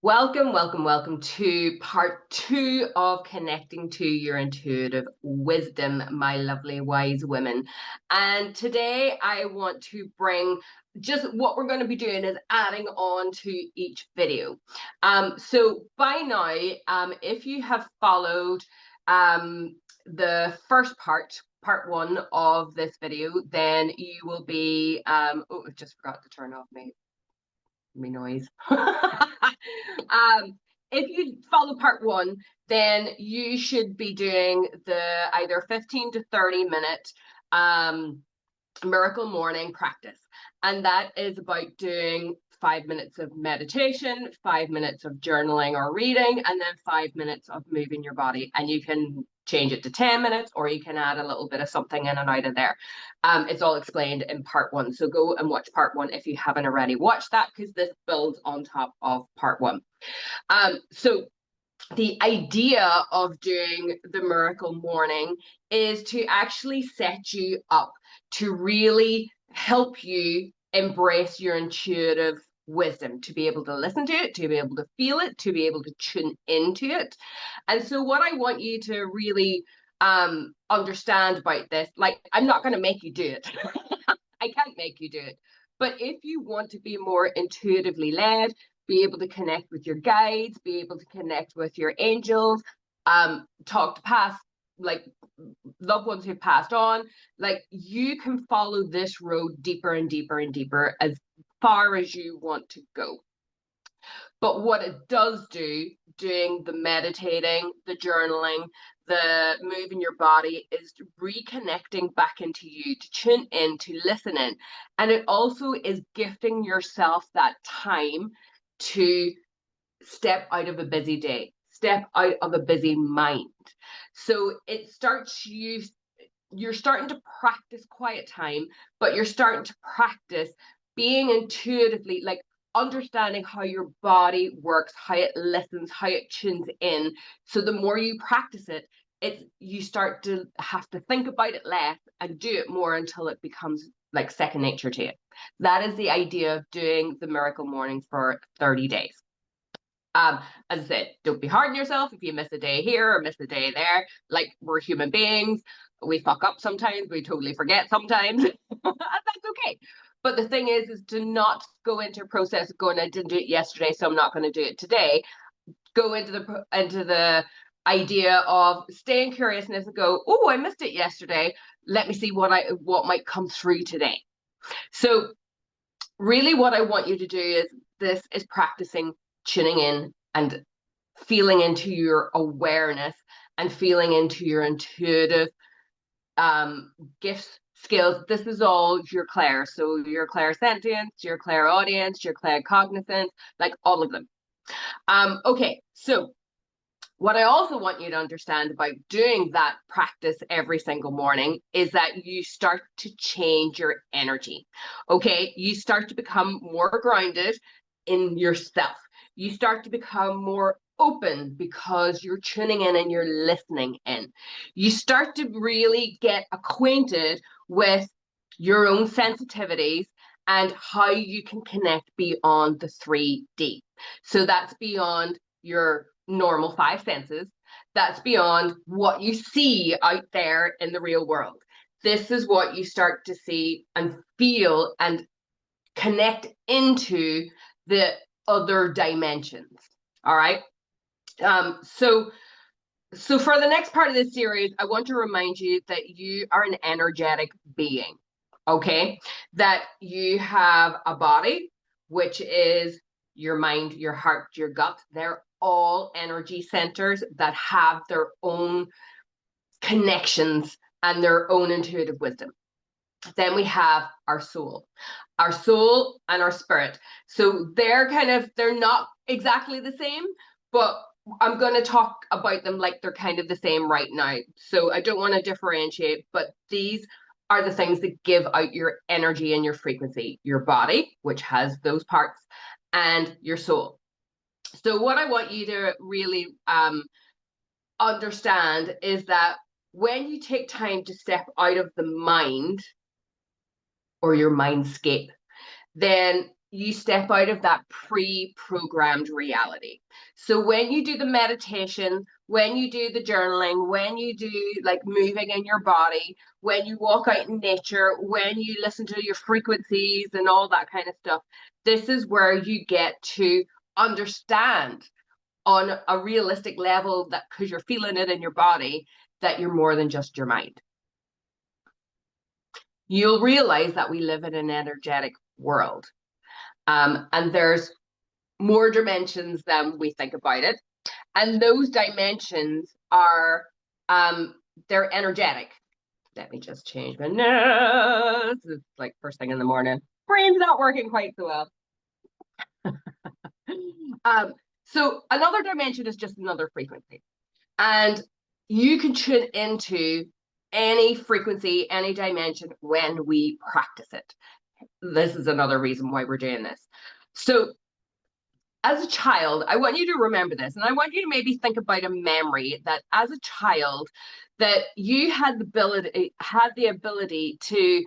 Welcome, welcome, welcome to part two of connecting to your intuitive wisdom, my lovely wise women. And today I want to bring just what we're going to be doing is adding on to each video. So by now, if you have followed the first part one of this video, then you will be, oh, I just forgot to turn off my noise. If you follow part one, then you should be doing the either 15 to 30 minute miracle morning practice. And that is about doing 5 minutes of meditation, 5 minutes of journaling or reading, and then 5 minutes of moving your body. And you can change it to 10 minutes, or you can add a little bit of something in and out of there. It's all explained in part one. So go and watch part one if you haven't already watched that, because this builds on top of part one. So the idea of doing the miracle morning is to actually set you up to really help you embrace your intuitive wisdom, to be able to listen to it, to be able to feel it, to be able to tune into it. And so what I want you to really understand about this, like, I'm not going to make you do it. I can't make you do it. But if you want to be more intuitively led, be able to connect with your guides, be able to connect with your angels, talk to past, like, loved ones who passed on, like, you can follow this road deeper and deeper and deeper as far as you want to go. But what it does do, doing the meditating, the journaling, the moving your body, is reconnecting back into you, to tune in, to listen in. And it also is gifting yourself that time to step out of a busy day, step out of a busy mind. So it starts you're starting to practice quiet time, but you're starting to practice being intuitively, like, understanding how your body works, how it listens, how it tunes in. So the more you practice it, you start to have to think about it less and do it more until it becomes like second nature to you. That is the idea of doing the miracle morning for 30 days. As I said, don't be hard on yourself if you miss a day here or miss a day there. Like, we're human beings. We fuck up sometimes. We totally forget sometimes. That's okay. But the thing is to not go into a process of going, I didn't do it yesterday, so I'm not going to do it today. Go into the idea of staying curiousness and go, oh, I missed it yesterday. Let me see what might come through today. So really what I want you to do is practicing tuning in and feeling into your awareness and feeling into your intuitive gifts, skills. This is all your clair. So your clairsentience, your clairaudience, your claircognizance, like all of them. Okay, so what I also want you to understand about doing that practice every single morning is that you start to change your energy. Okay, you start to become more grounded in yourself. You start to become more open because you're tuning in and you're listening in. You start to really get acquainted with your own sensitivities and how you can connect beyond the 3D. So that's beyond your normal five senses. That's beyond what you see out there in the real world. This is what you start to see and feel and connect into the other dimensions. All right. So for the next part of this series, I want to remind you that you are an energetic being. Okay, that you have a body, which is your mind, your heart, your gut. They're all energy centers that have their own connections and their own intuitive wisdom. Then we have our soul and our spirit. So they're not exactly the same, but I'm going to talk about them like they're kind of the same right now. So I don't want to differentiate, but these are the things that give out your energy and your frequency: your body, which has those parts, and your soul. So what I want you to really understand is that when you take time to step out of the mind or your mindscape, then you step out of that pre-programmed reality. So when you do the meditation, when you do the journaling, when you do like moving in your body, when you walk out in nature, when you listen to your frequencies and all that kind of stuff, this is where you get to understand on a realistic level, that because you're feeling it in your body, that you're more than just your mind. You'll realize that we live in an energetic world. And there's more dimensions than we think about it. And those dimensions are, they're energetic. Let me just change my notes. It's like first thing in the morning. Brain's not working quite so well. So another dimension is just another frequency. And you can tune into any frequency, any dimension when we practice it. This is another reason why we're doing this. So as a child, I want you to remember this, and I want you to maybe think about a memory that as a child that you had the ability to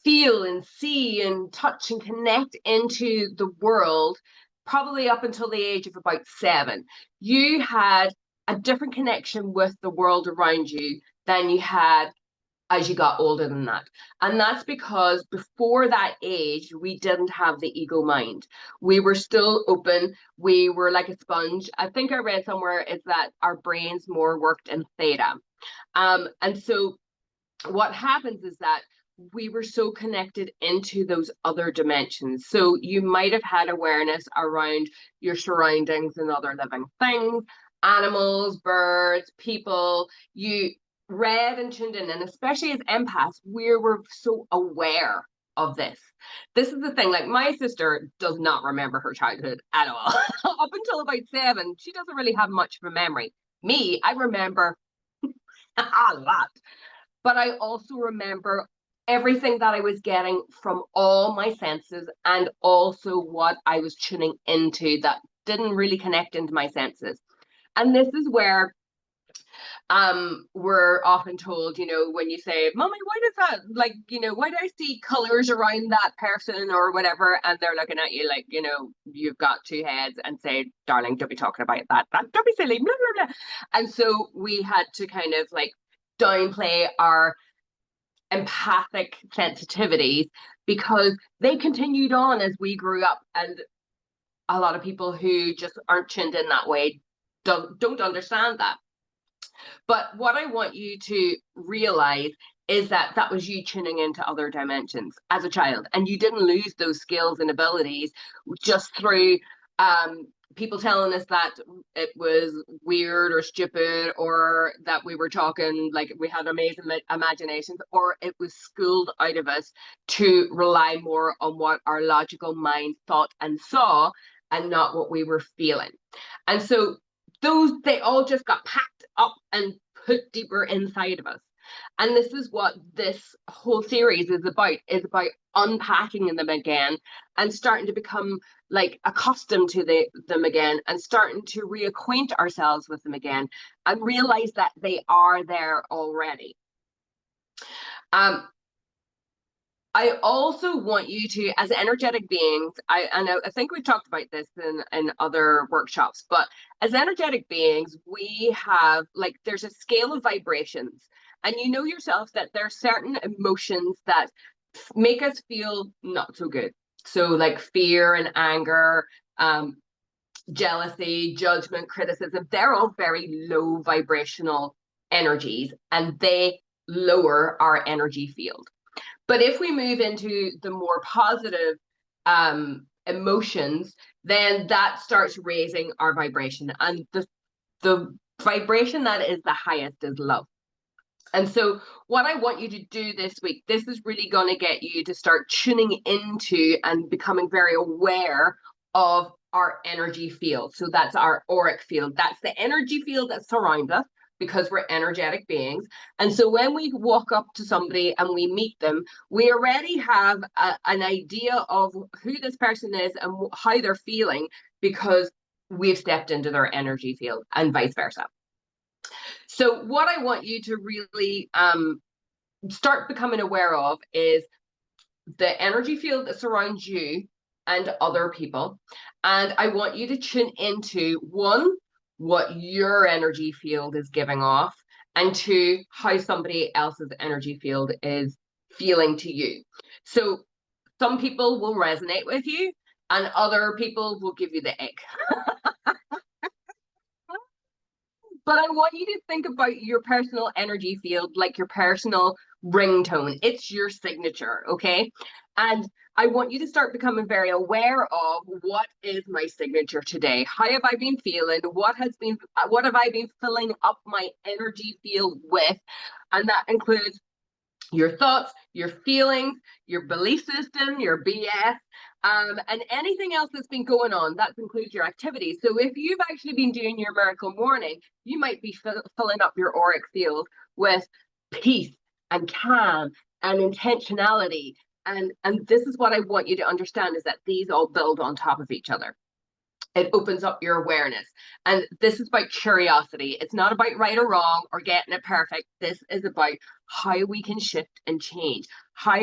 feel and see and touch and connect into the world, probably up until the age of about 7. You had a different connection with the world around you than you had as you got older than that. And that's because before that age, we didn't have the ego mind. We were still open. We were like a sponge. I think I read somewhere is that our brains more worked in theta. And so what happens is that we were so connected into those other dimensions. So you might have had awareness around your surroundings and other living things, animals, birds, people. You read and tuned in, and especially as empaths, we're so aware of this. This is the thing, like my sister does not remember her childhood at all. Up until about 7, she doesn't really have much of a memory. Me, I remember a lot. But I also remember everything that I was getting from all my senses, and also what I was tuning into that didn't really connect into my senses. And this is where we're often told, you know, when you say, Mommy, why does that, like, you know, why do I see colors around that person or whatever? And they're looking at you like, you know, you've got 2 heads, and say, darling, don't be talking about that. Don't be silly, blah, blah, blah. And so we had to kind of like downplay our empathic sensitivities because they continued on as we grew up. And a lot of people who just aren't tuned in that way don't understand that. But what I want you to realize is that that was you tuning into other dimensions as a child, and you didn't lose those skills and abilities just through people telling us that it was weird or stupid, or that we were talking like we had amazing imaginations, or it was schooled out of us to rely more on what our logical mind thought and saw, and not what we were feeling. And so they all just got packed up and put deeper inside of us. And this is what this whole series is about unpacking them again and starting to become like accustomed to them again, and starting to reacquaint ourselves with them again, and realize that they are there already. I also want you to, as energetic beings, I think we've talked about this in other workshops, but as energetic beings, we have, like, there's a scale of vibrations. And you know yourself that there are certain emotions that make us feel not so good. So like fear and anger, jealousy, judgment, criticism, they're all very low vibrational energies, and they lower our energy field. But if we move into the more positive emotions, then that starts raising our vibration. And the vibration that is the highest is love. And so what I want you to do this week, this is really going to get you to start tuning into and becoming very aware of our energy field. So that's our auric field. That's the energy field that surrounds us, because we're energetic beings. And so when we walk up to somebody and we meet them, we already have an idea of who this person is and how they're feeling, because we've stepped into their energy field, and vice versa. So what I want you to really start becoming aware of is the energy field that surrounds you, and other people. And I want you to tune into one, what your energy field is giving off, and two, how somebody else's energy field is feeling to you. So some people will resonate with you, and other people will give you the ick. But I want you to think about your personal energy field like your personal ringtone. It's your signature, okay? And I want you to start becoming very aware of what is my signature today? How have I been feeling? What have I been filling up my energy field with? And that includes your thoughts, your feelings, your belief system, your BS, and anything else that's been going on. That includes your activities. So if you've actually been doing your miracle morning, you might be filling up your auric field with peace and calm and intentionality. And this is what I want you to understand, is that these all build on top of each other. It opens up your awareness. And this is about curiosity. It's not about right or wrong or getting it perfect. This is about how we can shift and change, how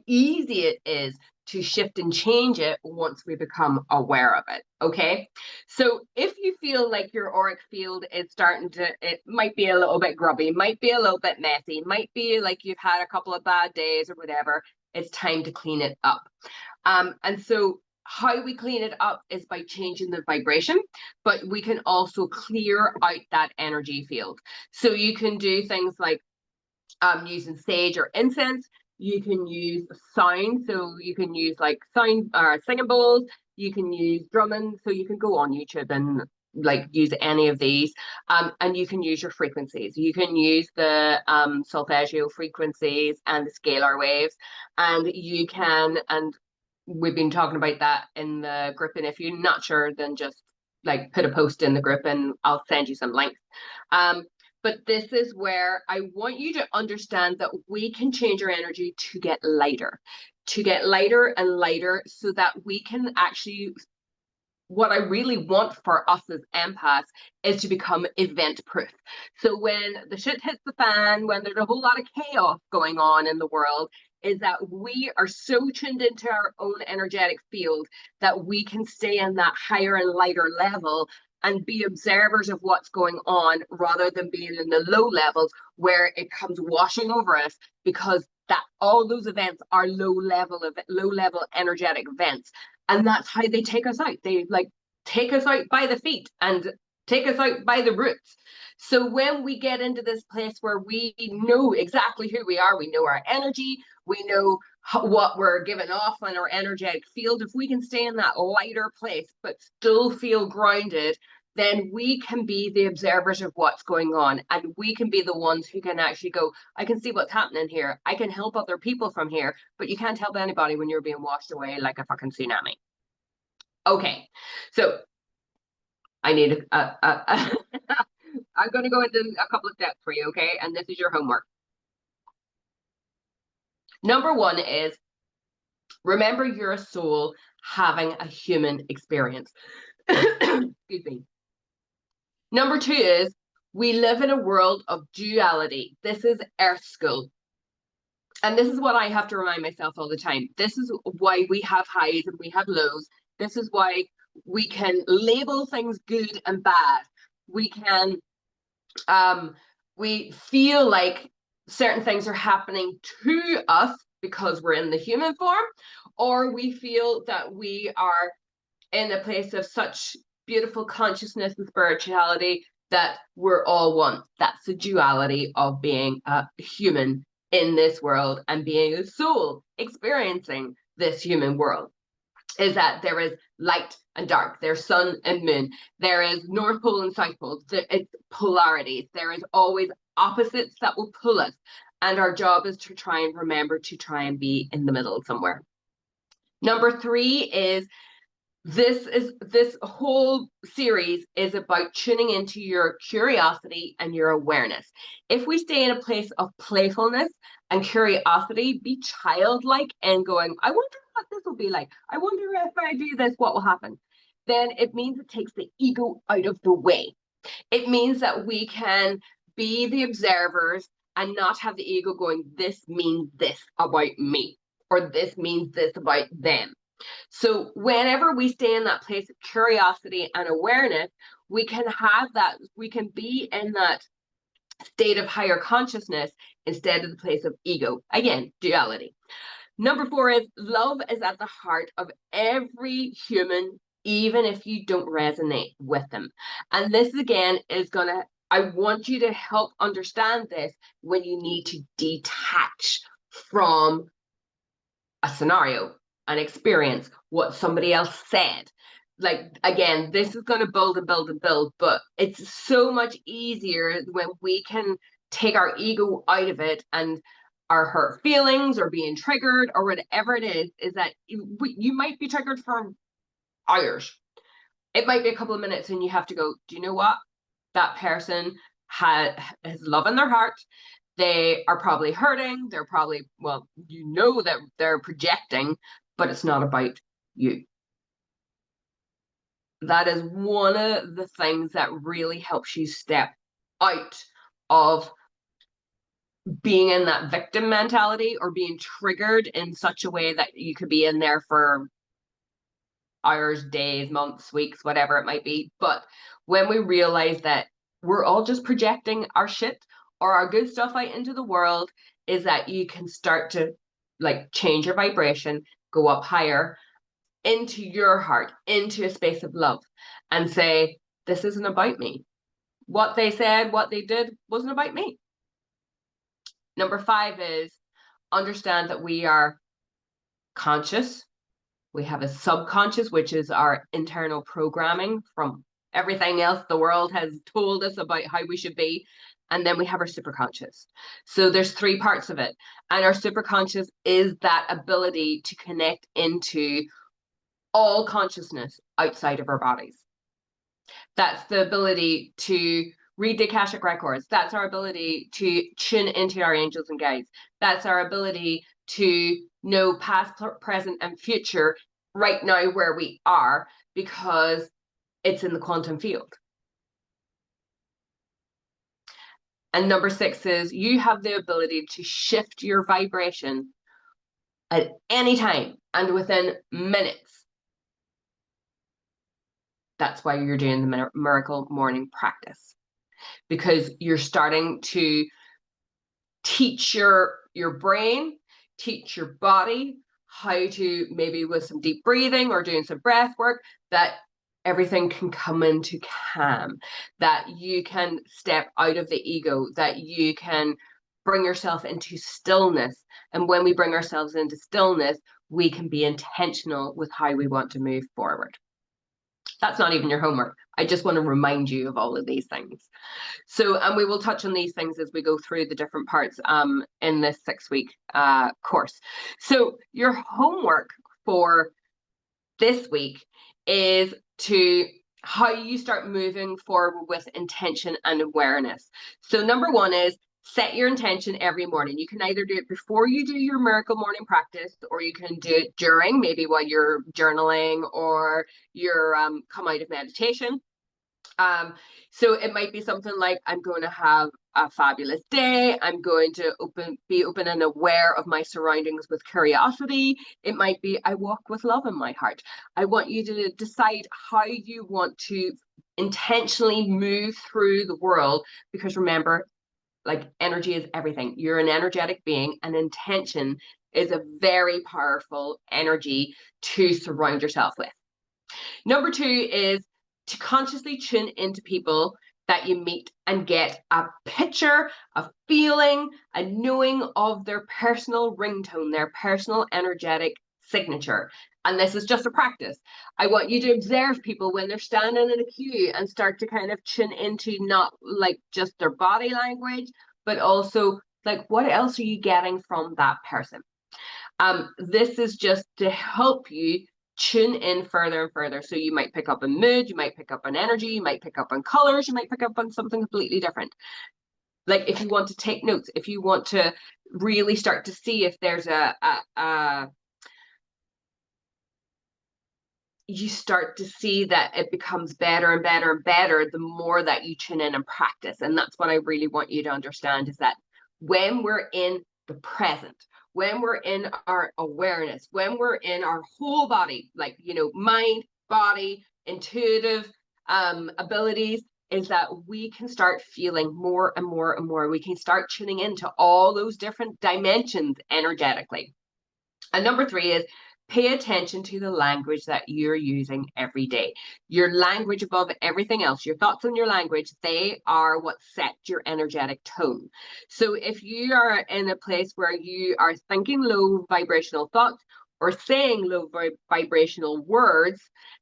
easy it is to shift and change it once we become aware of it. Okay. So if you feel like your auric field is starting to, it might be a little bit grubby, might be a little bit messy, might be like you've had a couple of bad days or whatever, it's time to clean it up. And so how we clean it up is by changing the vibration, but we can also clear out that energy field. So you can do things like using sage or incense. You can use sound, so you can use like sound singing bowls. You can use drumming, so you can go on YouTube and like use any of these, and you can use your frequencies. You can use the solfeggio frequencies and the scalar waves, and you can, and we've been talking about that in the group. And if you're not sure, then just like put a post in the group and I'll send you some links. But this is where I want you to understand that we can change our energy to get lighter and lighter, so that we can actually, what I really want for us as empaths is to become event proof. So when the shit hits the fan, when there's a whole lot of chaos going on in the world, is that we are so tuned into our own energetic field that we can stay in that higher and lighter level and be observers of what's going on, rather than being in the low levels where it comes washing over us, because that all those events are low level energetic events. And that's how they take us out. They like take us out by the feet and take us out by the roots. So when we get into this place where we know exactly who we are, we know our energy, we know what we're giving off on our energetic field, if we can stay in that lighter place but still feel grounded, then we can be the observers of what's going on, and we can be the ones who can actually go, I can see what's happening here, I can help other people from here. But you can't help anybody when you're being washed away like a fucking tsunami. Okay, so I need I'm going to go into a couple of steps for you, okay? And this is your homework. Number one is, remember you're a soul having a human experience. Excuse me. Number two is, we live in a world of duality. This is Earth School. And this is what I have to remind myself all the time. This is why we have highs and we have lows. This is why we can label things good and bad. We can, we feel like certain things are happening to us because we're in the human form, or we feel that we are in a place of such beautiful consciousness and spirituality that we're all one. That's the duality of being a human in this world and being a soul experiencing this human world, is that there is light and dark, there's sun and moon, there is North Pole and South Pole, it's polarities, there is always opposites that will pull us, and our job is to try and remember to try and be in the middle somewhere. Number three is, this whole series is about tuning into your curiosity and your awareness. If we stay in a place of playfulness and curiosity, be childlike and going, I wonder what this will be like, I wonder if I do this, what will happen, then it means it takes the ego out of the way. It means that we can be the observers and not have the ego going, this means this about me, or this means this about them. So whenever we stay in that place of curiosity and awareness, we can have that, we can be in that state of higher consciousness instead of the place of ego. Again, duality. Number 4 is love is at the heart of every human, even if you don't resonate with them. And this again is gonna, I want you to help understand this when you need to detach from a scenario, an experience, what somebody else said. Like, again, this is going to build and build and build, but it's so much easier when we can take our ego out of it, and our hurt feelings or being triggered or whatever it is that you might be triggered for hours. It might be a couple of minutes and you have to go, do you know what? That person has love in their heart. They are probably hurting. They're probably, well, you know that they're projecting, but it's not about you. That is one of the things that really helps you step out of being in that victim mentality or being triggered in such a way that you could be in there for hours, days, months, weeks, whatever it might be. But when we realize that we're all just projecting our shit or our good stuff out into the world, is that you can start to like change your vibration, go up higher into your heart, into a space of love, and say, this isn't about me. What they said, what they did wasn't about me. Number 5 is understand that we are conscious. We have a subconscious, which is our internal programming from everything else the world has told us about how we should be. And then we have our superconscious. So there's 3 parts of it. And our superconscious is that ability to connect into all consciousness outside of our bodies. That's the ability to read the Akashic records. That's our ability to tune into our angels and guides. That's our ability to know past, present, and future right now where we are, because it's in the quantum field. And number 6 is you have the ability to shift your vibration at any time and within minutes. That's why you're doing the miracle morning practice, because you're starting to teach your brain, teach your body how to, maybe with some deep breathing or doing some breath work, that everything can come into calm, that you can step out of the ego, that you can bring yourself into stillness. And when we bring ourselves into stillness, we can be intentional with how we want to move forward. That's not even your homework. I just want to remind you of all of these things. So, and we will touch on these things as we go through the different parts in this 6-week course. So your homework for this week is to how you start moving forward with intention and awareness. So number 1 is set your intention every morning. You can either do it before you do your miracle morning practice, or you can do it during, maybe while you're journaling or you're come out of meditation. So it might be something like, I'm going to have a fabulous day. I'm going to be open and aware of my surroundings with curiosity. It might be, I walk with love in my heart. I want you to decide how you want to intentionally move through the world, because remember, like, energy is everything. You're an energetic being, and intention is a very powerful energy to surround yourself with. Number 2 is to consciously tune into people that you meet and get a picture, a feeling, a knowing of their personal ringtone, their personal energetic signature. And this is just a practice. I want you to observe people when they're standing in a queue and start to kind of tune into not like just their body language, but also like, what else are you getting from that person? This is just to help you tune in further and further. So you might pick up on mood, you might pick up on energy, you might pick up on colors, you might pick up on something completely different. Like, if you want to take notes, if you want to really start to see if there's you start to see that it becomes better and better and better the more that you tune in and practice. And that's what I really want you to understand, is that when we're in the present, when we're in our awareness, when we're in our whole body, like, you know, mind, body, intuitive abilities, is that we can start feeling more and more and more. We can start tuning into all those different dimensions energetically. And number 3 is pay attention to the language that you're using every day. Your language above everything else, your thoughts and your language, they are what set your energetic tone. So if you are in a place where you are thinking low vibrational thoughts or saying low vibrational words,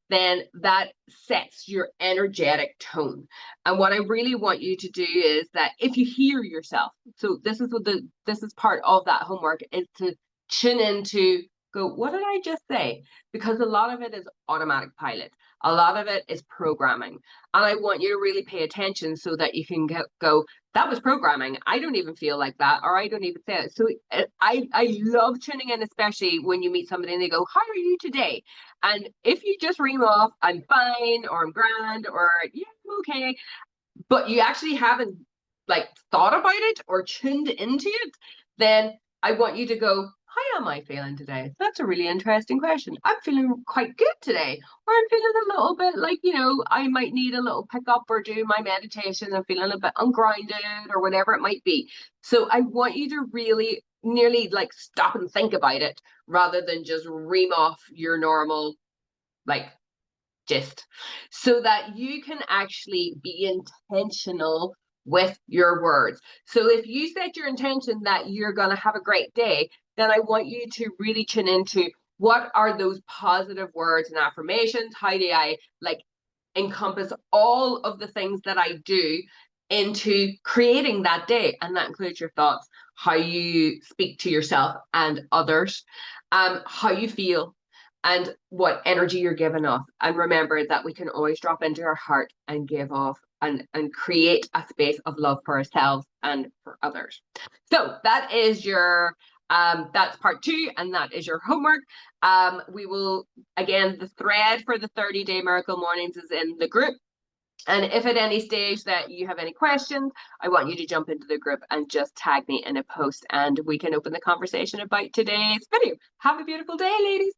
then that sets your energetic tone. And what I really want you to do is that if you hear yourself, so this is part of that homework, is to tune into, go, what did I just say? Because a lot of it is automatic pilot. A lot of it is programming. And I want you to really pay attention so that you can go, that was programming. I don't even feel like that, or I don't even say it. So I love tuning in, especially when you meet somebody and they go, how are you today? And if you just ream off, I'm fine, or I'm grand, or yeah, I'm okay, but you actually haven't like thought about it or tuned into it, then I want you to go, how am I feeling today? That's a really interesting question. I'm feeling quite good today. Or I'm feeling a little bit like, you know, I might need a little pick up or do my meditation. I'm feeling a bit ungrounded or whatever it might be. So I want you to really nearly like stop and think about it rather than just ream off your normal like gist, so that you can actually be intentional with your words. So if you set your intention that you're going to have a great day, then I want you to really tune into, what are those positive words and affirmations? How do I like encompass all of the things that I do into creating that day? And that includes your thoughts, how you speak to yourself and others, how you feel, and what energy you're giving off. And remember that we can always drop into our heart and give off and create a space of love for ourselves and for others. So that is your that's part 2, and that is your homework. We will, again, the thread for the 30-day miracle mornings is in the group. And if at any stage that you have any questions, I want you to jump into the group and just tag me in a post, and we can open the conversation about today's video. Have a beautiful day, ladies.